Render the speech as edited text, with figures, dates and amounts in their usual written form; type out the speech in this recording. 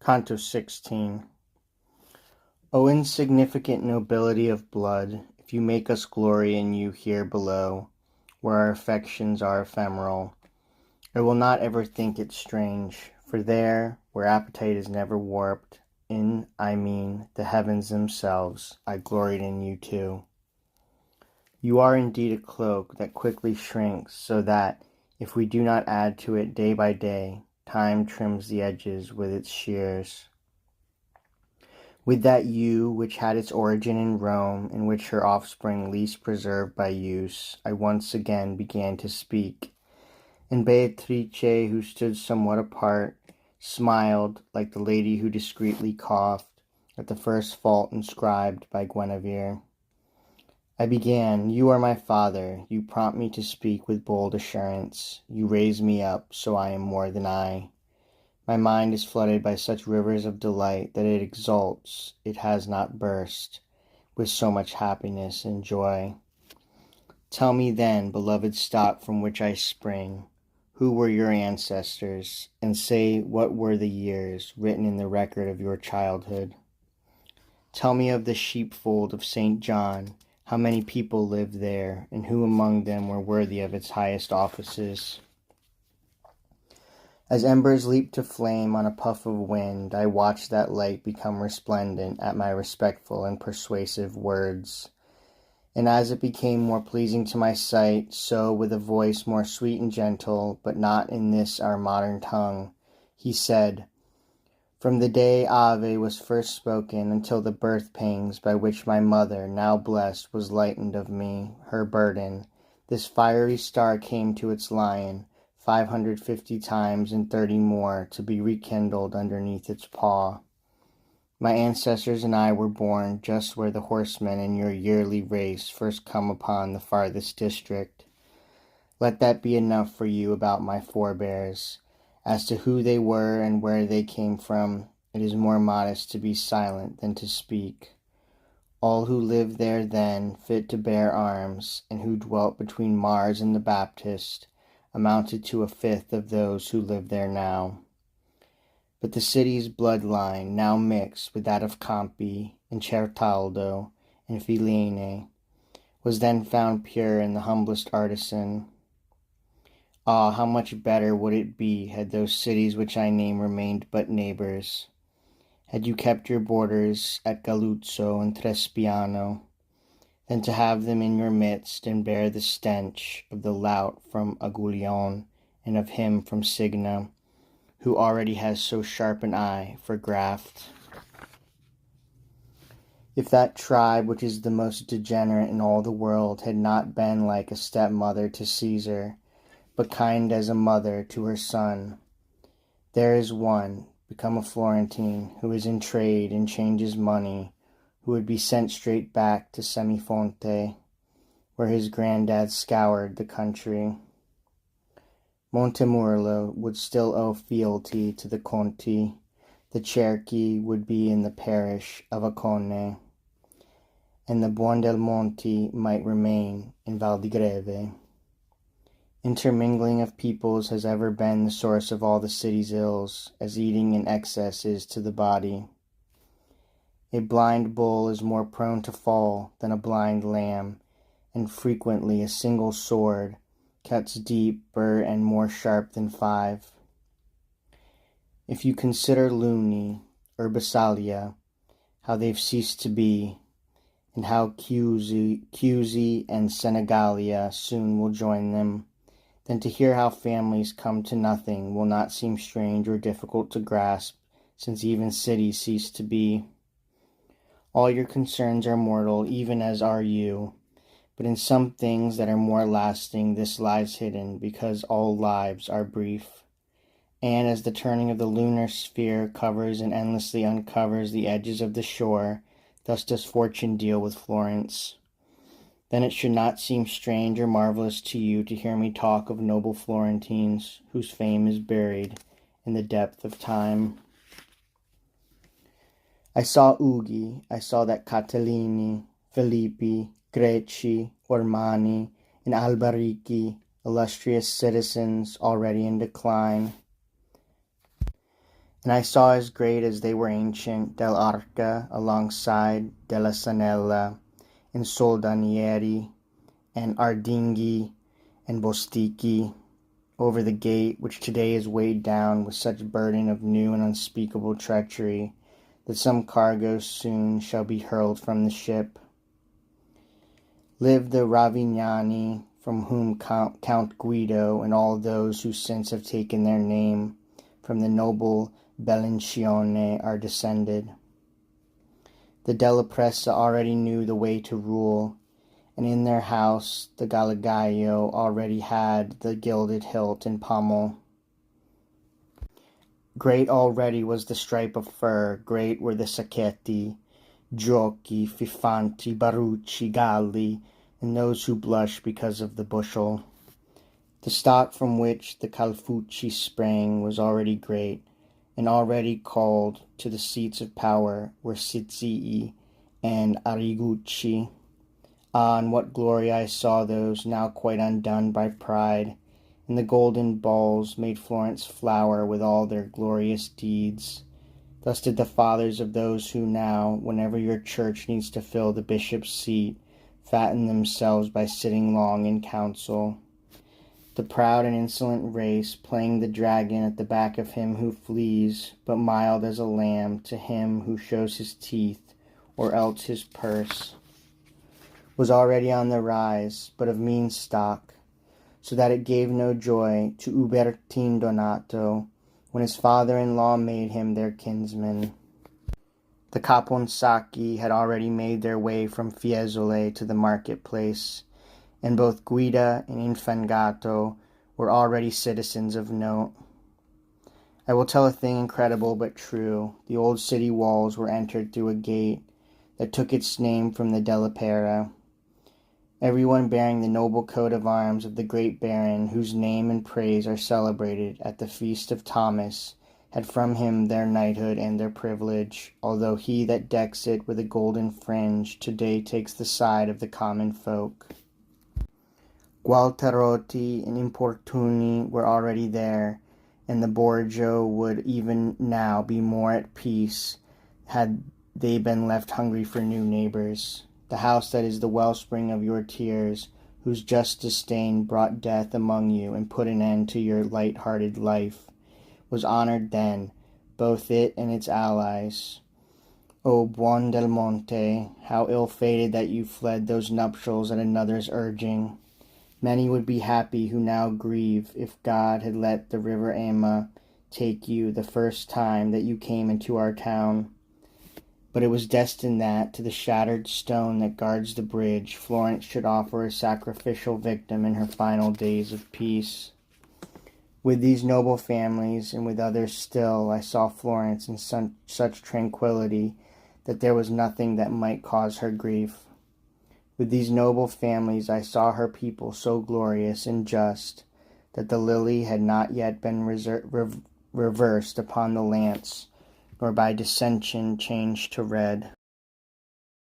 Canto 16. O insignificant nobility of blood, if you make us glory in you here below, where our affections are ephemeral, I will not ever think it strange, for there, where appetite is never warped, I mean, the heavens themselves, I gloried in you too. You are indeed a cloak that quickly shrinks, so that, if we do not add to it day by day, time trims the edges with its shears. With that you, which had its origin in Rome, in which her offspring least preserved by use, I once again began to speak, and Beatrice, who stood somewhat apart, smiled like the lady who discreetly coughed at the first fault inscribed by Guinevere. I began, "You are my father, you prompt me to speak with bold assurance, you raise me up, so I am more than I. My mind is flooded by such rivers of delight that it exults, it has not burst, with so much happiness and joy. Tell me then, beloved stock from which I spring, who were your ancestors, and say what were the years written in the record of your childhood. Tell me of the sheepfold of St. John, how many people lived there, and who among them were worthy of its highest offices." As embers leap to flame on a puff of wind, I watched that light become resplendent at my respectful and persuasive words. And as it became more pleasing to my sight, so, with a voice more sweet and gentle, but not in this our modern tongue, he said, "From the day Ave was first spoken until the birth pangs by which my mother, now blessed, was lightened of me, her burden, this fiery star came to its lion, 550 times and 30 more, to be rekindled underneath its paw. My ancestors and I were born just where the horsemen in your yearly race first come upon the farthest district. Let that be enough for you about my forebears. As to who they were and where they came from, it is more modest to be silent than to speak. All who lived there then, fit to bear arms, and who dwelt between Mars and the Baptist, amounted to a fifth of those who live there now. But the city's bloodline, now mixed with that of Campi, and Certaldo, and Filene, was then found pure in the humblest artisan. Ah, how much better would it be had those cities which I name remained but neighbors, had you kept your borders at Galuzzo and Trespiano, than to have them in your midst and bear the stench of the lout from Aguillon and of him from Signa, who already has so sharp an eye for graft. If that tribe which is the most degenerate in all the world had not been like a stepmother to Caesar, but kind as a mother to her son. There is one, become a Florentine, who is in trade and changes money, who would be sent straight back to Semifonte, where his granddad scoured the country. Montemurlo would still owe fealty to the Conti, the Cerchi would be in the parish of Acone, and the Buondelmonti might remain in Valdigreve. Intermingling of peoples has ever been the source of all the city's ills, as eating in excess is to the body. A blind bull is more prone to fall than a blind lamb, and frequently a single sword cuts deeper and more sharp than 5. If you consider Luni or Bassalia, how they've ceased to be, and how Chiusi and Senegalia soon will join them, then to hear how families come to nothing will not seem strange or difficult to grasp, since even cities cease to be. All your concerns are mortal, even as are you, but in some things that are more lasting this lies hidden, because all lives are brief. And as the turning of the lunar sphere covers and endlessly uncovers the edges of the shore, thus does fortune deal with Florence. Then it should not seem strange or marvelous to you to hear me talk of noble Florentines, whose fame is buried in the depth of time. I saw Ugi, I saw that Catellini, Filippi, Greci, Ormani, and Alberici, illustrious citizens already in decline, And I saw as great as they were ancient Del Arca alongside Della Sanella and Soldanieri and Ardinghi and Bostichi over the gate which today is weighed down with such burden of new and unspeakable treachery that some cargoes soon shall be hurled from the ship. Live the Ravignani, from whom Count Guido and all those who since have taken their name from the noble Bellincione are descended. The Della Pressa already knew the way to rule, and in their house the Galagaio already had the gilded hilt and pommel. Great already was the stripe of fur, great were the sacchetti, Giocchi, Fifanti, Barucci, Galli, and those who blush because of the bushel. The stock from which the Calfucci sprang was already great, and already called to the seats of power were Sizii and Arrigucci. Ah, and what glory I saw those, now quite undone by pride, and the golden balls made Florence flower with all their glorious deeds. Thus did the fathers of those who now, whenever your church needs to fill the bishop's seat, fatten themselves by sitting long in council. The proud and insolent race, playing the dragon at the back of him who flees, but mild as a lamb to him who shows his teeth, or else his purse, was already on the rise, but of mean stock, so that it gave no joy to Ubertin Donato when his father-in-law made him their kinsman. The Caponsacchi had already made their way from Fiesole to the marketplace, and both Guida and Infangato were already citizens of note. I will tell a thing incredible but true. The old city walls were entered through a gate that took its name from the Della Pera. Everyone bearing the noble coat of arms of the great baron, whose name and praise are celebrated at the feast of Thomas, had from him their knighthood and their privilege, although he that decks it with a golden fringe today takes the side of the common folk. Gualterotti and Importuni were already there, and the Borgio would even now be more at peace had they been left hungry for new neighbors. The house that is the wellspring of your tears, whose just disdain brought death among you and put an end to your light-hearted life, was honored then, both it and its allies. O Buon del Monte, how ill-fated that you fled those nuptials at another's urging. Many would be happy who now grieve if God had let the river Ema take you the first time that you came into our town. But it was destined that, to the shattered stone that guards the bridge, Florence should offer a sacrificial victim in her final days of peace. With these noble families, and with others still, I saw Florence in such tranquillity that there was nothing that might cause her grief. With these noble families I saw her people so glorious and just that the lily had not yet been reversed upon the lance, nor by dissension changed to red.